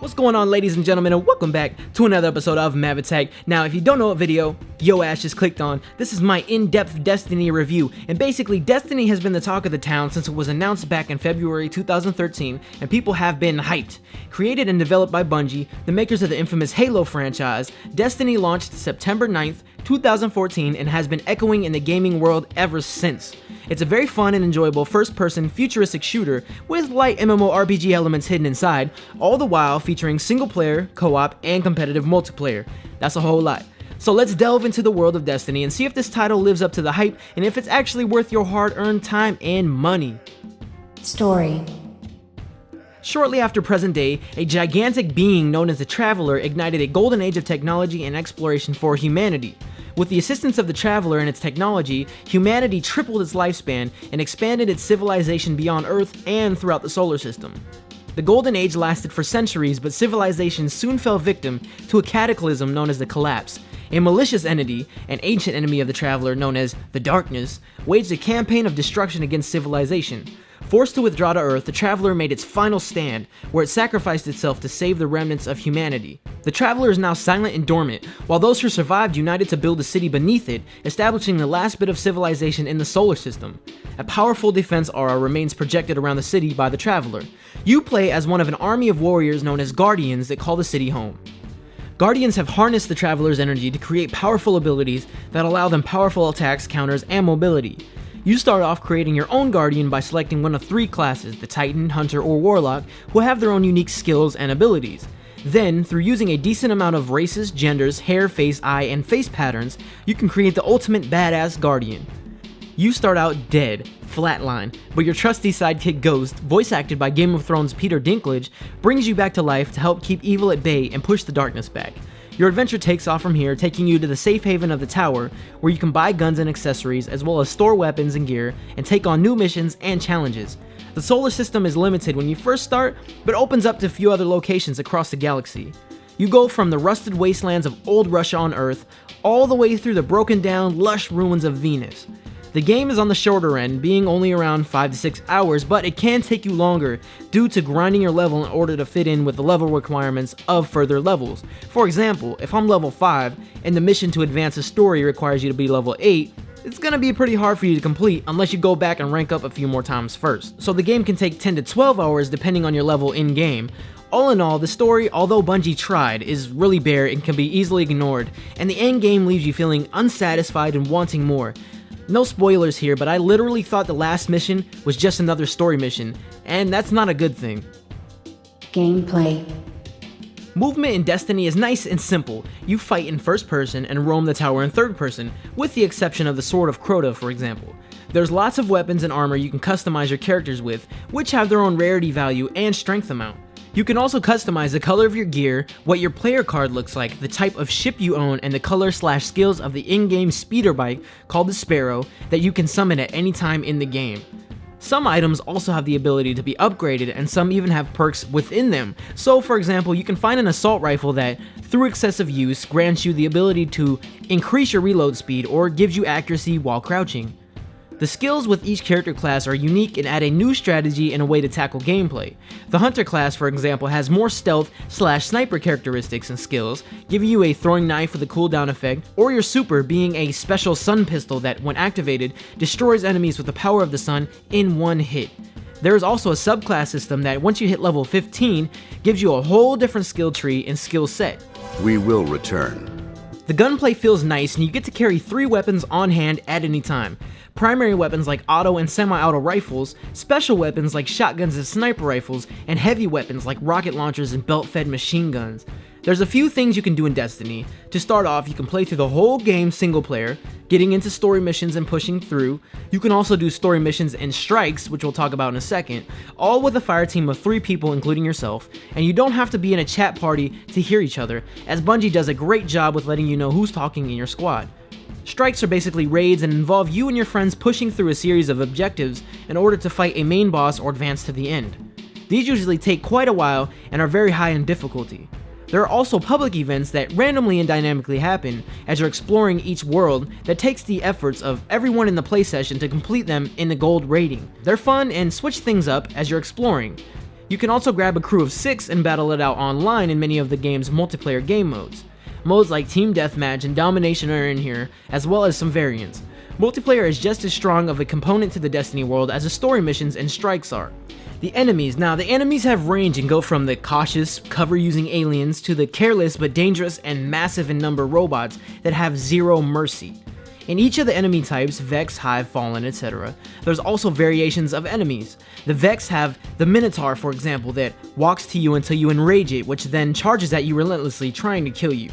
What's going on, ladies and gentlemen, and welcome back to another episode of MavAttack. Now, if you don't know what video yo ass just clicked on, this is my in-depth Destiny review, and basically Destiny has been the talk of the town since it was announced back in February 2013, and people have been hyped. Created and developed by Bungie, the makers of the infamous Halo franchise, Destiny launched September 9th, 2014, and has been echoing in the gaming world ever since. It's a very fun and enjoyable first-person futuristic shooter with light MMORPG elements hidden inside, all the while featuring single-player, co-op, and competitive multiplayer. That's a whole lot. So let's delve into the world of Destiny and see if this title lives up to the hype and if it's actually worth your hard-earned time and money. Story. Shortly after present day, a gigantic being known as the Traveler ignited a golden age of technology and exploration for humanity. With the assistance of the Traveler and its technology, humanity tripled its lifespan and expanded its civilization beyond Earth and throughout the solar system. The Golden Age lasted for centuries, but civilization soon fell victim to a cataclysm known as the Collapse. A malicious entity, an ancient enemy of the Traveler known as the Darkness, waged a campaign of destruction against civilization. Forced to withdraw to Earth, the Traveler made its final stand, where it sacrificed itself to save the remnants of humanity. The Traveler is now silent and dormant, while those who survived united to build a city beneath it, establishing the last bit of civilization in the solar system. A powerful defense aura remains projected around the city by the Traveler. You play as one of an army of warriors known as Guardians that call the city home. Guardians have harnessed the Traveler's energy to create powerful abilities that allow them powerful attacks, counters, and mobility. You start off creating your own Guardian by selecting one of three classes, the Titan, Hunter, or Warlock, who have their own unique skills and abilities. Then, through using a decent amount of races, genders, hair, face, eye, and face patterns, you can create the ultimate badass Guardian. You start out dead, flatline, but your trusty sidekick Ghost, voice acted by Game of Thrones' Peter Dinklage, brings you back to life to help keep evil at bay and push the darkness back. Your adventure takes off from here, taking you to the safe haven of the tower, where you can buy guns and accessories, as well as store weapons and gear, and take on new missions and challenges. The solar system is limited when you first start, but opens up to a few other locations across the galaxy. You go from the rusted wastelands of old Russia on Earth, all the way through the broken down, lush ruins of Venus. The game is on the shorter end, being only around 5 to 6 hours, but it can take you longer due to grinding your level in order to fit in with the level requirements of further levels. For example, if I'm level 5 and the mission to advance the story requires you to be level 8, it's gonna be pretty hard for you to complete unless you go back and rank up a few more times first. So the game can take 10 to 12 hours depending on your level in game. All in all, the story, although Bungie tried, is really bare and can be easily ignored, and the end game leaves you feeling unsatisfied and wanting more. No spoilers here, but I literally thought the last mission was just another story mission, and that's not a good thing. Gameplay. Movement in Destiny is nice and simple. You fight in first person and roam the tower in third person, with the exception of the Sword of Crota, for example. There's lots of weapons and armor you can customize your characters with, which have their own rarity value and strength amount. You can also customize the color of your gear, what your player card looks like, the type of ship you own, and the color/skills of the in-game speeder bike called the Sparrow that you can summon at any time in the game. Some items also have the ability to be upgraded, and some even have perks within them. So for example, you can find an assault rifle that, through excessive use, grants you the ability to increase your reload speed or gives you accuracy while crouching. The skills with each character class are unique and add a new strategy and a way to tackle gameplay. The Hunter class, for example, has more stealth/sniper characteristics and skills, giving you a throwing knife with a cooldown effect, or your super being a special sun pistol that, when activated, destroys enemies with the power of the sun in one hit. There is also a subclass system that, once you hit level 15, gives you a whole different skill tree and skill set. We will return. The gunplay feels nice, and you get to carry 3 weapons on hand at any time. Primary weapons like auto and semi-auto rifles, special weapons like shotguns and sniper rifles, and heavy weapons like rocket launchers and belt-fed machine guns. There's a few things you can do in Destiny. To start off, you can play through the whole game single player, getting into story missions and pushing through. You can also do story missions and strikes, which we'll talk about in a second, all with a fire team of 3 people including yourself, and you don't have to be in a chat party to hear each other, as Bungie does a great job with letting you know who's talking in your squad. Strikes are basically raids and involve you and your friends pushing through a series of objectives in order to fight a main boss or advance to the end. These usually take quite a while and are very high in difficulty. There are also public events that randomly and dynamically happen as you're exploring each world that takes the efforts of everyone in the play session to complete them in the gold rating. They're fun and switch things up as you're exploring. You can also grab a crew of 6 and battle it out online in many of the game's multiplayer game modes. Modes like Team Deathmatch and Domination are in here, as well as some variants. Multiplayer is just as strong of a component to the Destiny world as the story missions and strikes are. The enemies have range and go from the cautious, cover-using aliens to the careless but dangerous and massive in number robots that have zero mercy. In each of the enemy types, Vex, Hive, Fallen, etc., there's also variations of enemies. The Vex have the Minotaur, for example, that walks to you until you enrage it, which then charges at you relentlessly, trying to kill you.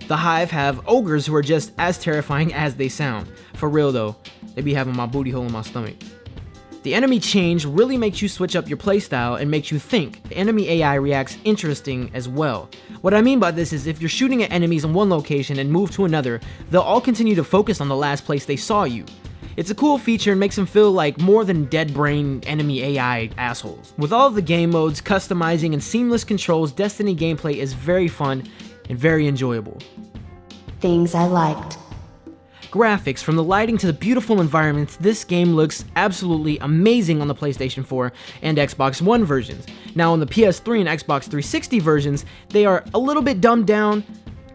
The Hive have ogres who are just as terrifying as they sound. For real though, they be having my booty hole in my stomach. The enemy change really makes you switch up your playstyle and makes you think. The enemy AI reacts interesting as well. What I mean by this is if you're shooting at enemies in one location and move to another, they'll all continue to focus on the last place they saw you. It's a cool feature and makes them feel like more than dead brain enemy AI assholes. With all of the game modes, customizing, and seamless controls, Destiny gameplay is very fun and very enjoyable. Things I liked. Graphics, from the lighting to the beautiful environments, this game looks absolutely amazing on the PlayStation 4 and Xbox One versions. Now on the PS3 and Xbox 360 versions, they are a little bit dumbed down,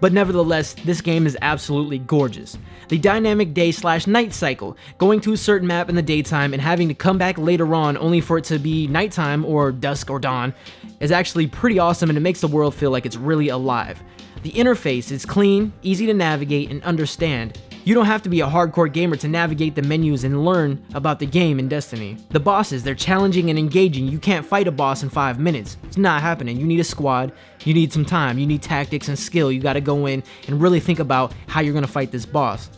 but nevertheless, this game is absolutely gorgeous. The dynamic day/night cycle, going to a certain map in the daytime and having to come back later on only for it to be nighttime or dusk or dawn, is actually pretty awesome, and it makes the world feel like it's really alive. The interface is clean, easy to navigate and understand. You don't have to be a hardcore gamer to navigate the menus and learn about the game in Destiny. The bosses, they're challenging and engaging. You can't fight a boss in 5 minutes. It's not happening. You need a squad, you need some time, you need tactics and skill. You gotta go in and really think about how you're gonna fight this boss.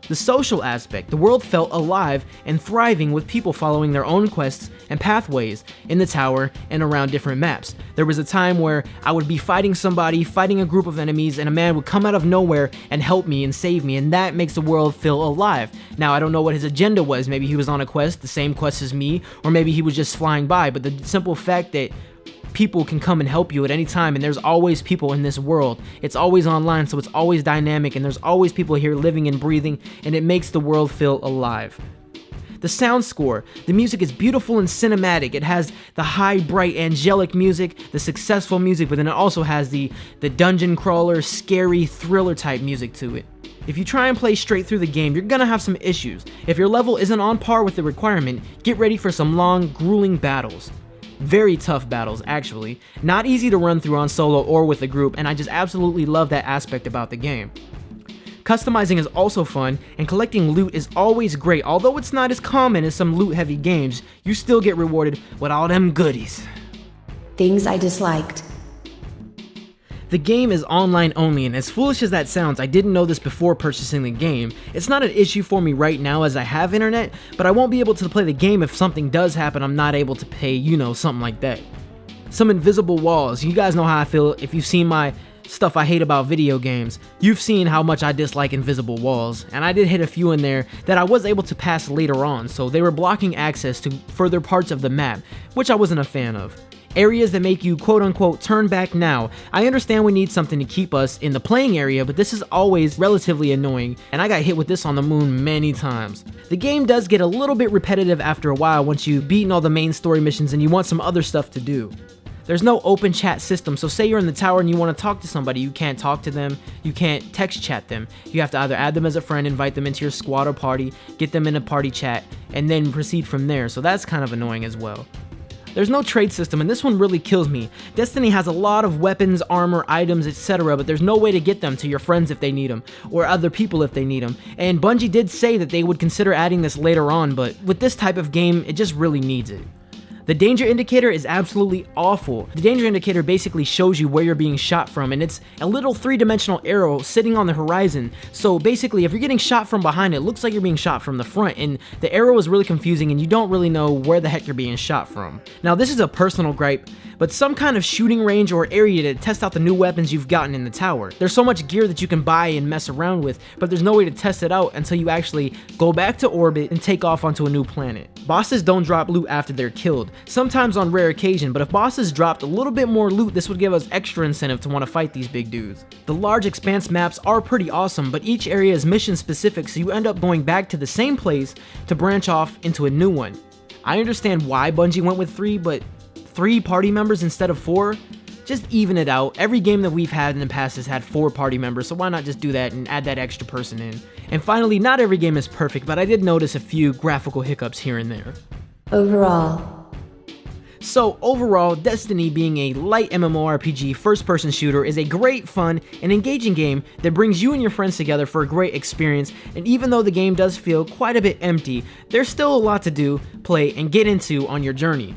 The social aspect, the world felt alive and thriving with people following their own quests and pathways in the tower and around different maps. There was a time where I would be fighting somebody, fighting a group of enemies, and a man would come out of nowhere and help me and save me, and that makes the world feel alive. Now, I don't know what his agenda was. Maybe he was on a quest, the same quest as me, or maybe he was just flying by, but the simple fact that people can come and help you at any time, and there's always people in this world. It's always online, so it's always dynamic, and there's always people here living and breathing, and it makes the world feel alive. The sound score, the music is beautiful and cinematic. It has the high, bright, angelic music, the successful music, but then it also has the dungeon crawler, scary, thriller type music to it. If you try and play straight through the game, you're gonna have some issues. If your level isn't on par with the requirement, get ready for some long, grueling battles. Very tough battles, actually. Not easy to run through on solo or with a group, and I just absolutely love that aspect about the game. Customizing is also fun, and collecting loot is always great. Although it's not as common as some loot-heavy games, you still get rewarded with all them goodies. Things I disliked. The game is online only, and as foolish as that sounds, I didn't know this before purchasing the game. It's not an issue for me right now as I have internet, but I won't be able to play the game if something does happen. I'm not able to pay, something like that. Some invisible walls. You guys know how I feel. If you've seen my stuff I hate about video games, you've seen how much I dislike invisible walls, and I did hit a few in there that I was able to pass later on, so they were blocking access to further parts of the map, which I wasn't a fan of. Areas that make you quote-unquote turn back now. I understand we need something to keep us in the playing area, but this is always relatively annoying, and I got hit with this on the moon many times. The game does get a little bit repetitive after a while once you've beaten all the main story missions and you want some other stuff to do. There's no open chat system, so say you're in the tower and you want to talk to somebody, you can't talk to them, you can't text chat them. You have to either add them as a friend, invite them into your squad or party, get them in a party chat, and then proceed from there, so that's kind of annoying as well. There's no trade system, and this one really kills me. Destiny has a lot of weapons, armor, items, etc., but there's no way to get them to your friends if they need them, or other people if they need them. And Bungie did say that they would consider adding this later on, but with this type of game, it just really needs it. The danger indicator is absolutely awful. The danger indicator basically shows you where you're being shot from, and it's a little three-dimensional arrow sitting on the horizon. So basically, if you're getting shot from behind, it looks like you're being shot from the front, and the arrow is really confusing, and you don't really know where the heck you're being shot from. Now, this is a personal gripe, but some kind of shooting range or area to test out the new weapons you've gotten in the tower. There's so much gear that you can buy and mess around with, but there's no way to test it out until you actually go back to orbit and take off onto a new planet. Bosses don't drop loot after they're killed. Sometimes on rare occasion, but if bosses dropped a little bit more loot, this would give us extra incentive to want to fight these big dudes. The large expanse maps are pretty awesome, but each area is mission specific, so you end up going back to the same place to branch off into a new one. I understand why Bungie went with 3, but 3 party members instead of 4? Just even it out. Every game that we've had in the past has had 4 party members, so why not just do that and add that extra person in? And finally, not every game is perfect, but I did notice a few graphical hiccups here and there. So overall, Destiny, being a light MMORPG first-person shooter, is a great, fun, and engaging game that brings you and your friends together for a great experience, and even though the game does feel quite a bit empty, there's still a lot to do, play, and get into on your journey.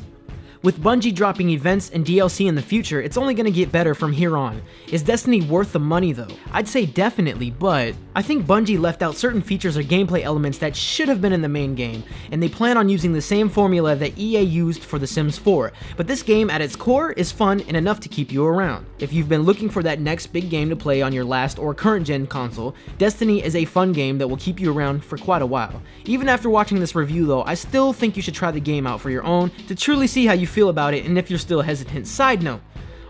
With Bungie dropping events and DLC in the future, it's only going to get better from here on. Is Destiny worth the money though? I'd say definitely, but I think Bungie left out certain features or gameplay elements that should have been in the main game, and they plan on using the same formula that EA used for The Sims 4, but this game at its core is fun and enough to keep you around. If you've been looking for that next big game to play on your last or current gen console, Destiny is a fun game that will keep you around for quite a while. Even after watching this review though, I still think you should try the game out for your own to truly see how you feel about it, and if you're still hesitant. Side note,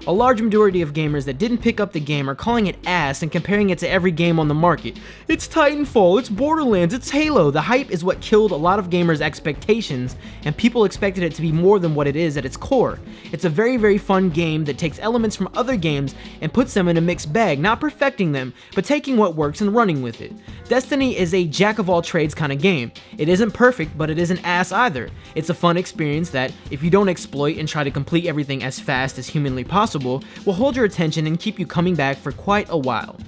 a large majority of gamers that didn't pick up the game are calling it ass and comparing it to every game on the market. It's Titanfall, it's Borderlands, it's Halo. The hype is what killed a lot of gamers' expectations, and people expected it to be more than what it is at its core. It's a very, very fun game that takes elements from other games and puts them in a mixed bag, not perfecting them, but taking what works and running with it. Destiny is a jack-of-all-trades kind of game. It isn't perfect, but it isn't ass either. It's a fun experience that, if you don't exploit and try to complete everything as fast as humanly possible, will hold your attention and keep you coming back for quite a while.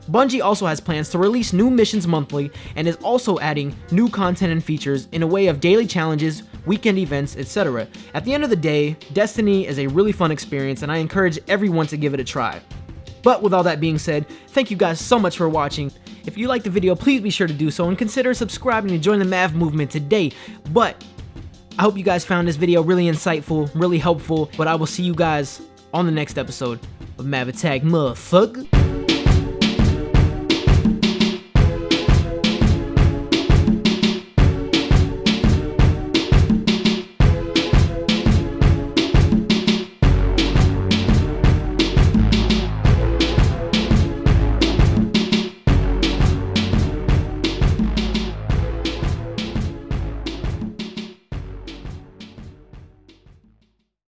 Bungie also has plans to release new missions monthly and is also adding new content and features in a way of daily challenges, weekend events, etc. At the end of the day, Destiny is a really fun experience, and I encourage everyone to give it a try. But with all that being said, thank you guys so much for watching. If you liked the video, please be sure to do so and consider subscribing to join the Mav movement today. But I hope you guys found this video really insightful, really helpful, but I will see you guys on the next episode of MavAttack, motherfucker.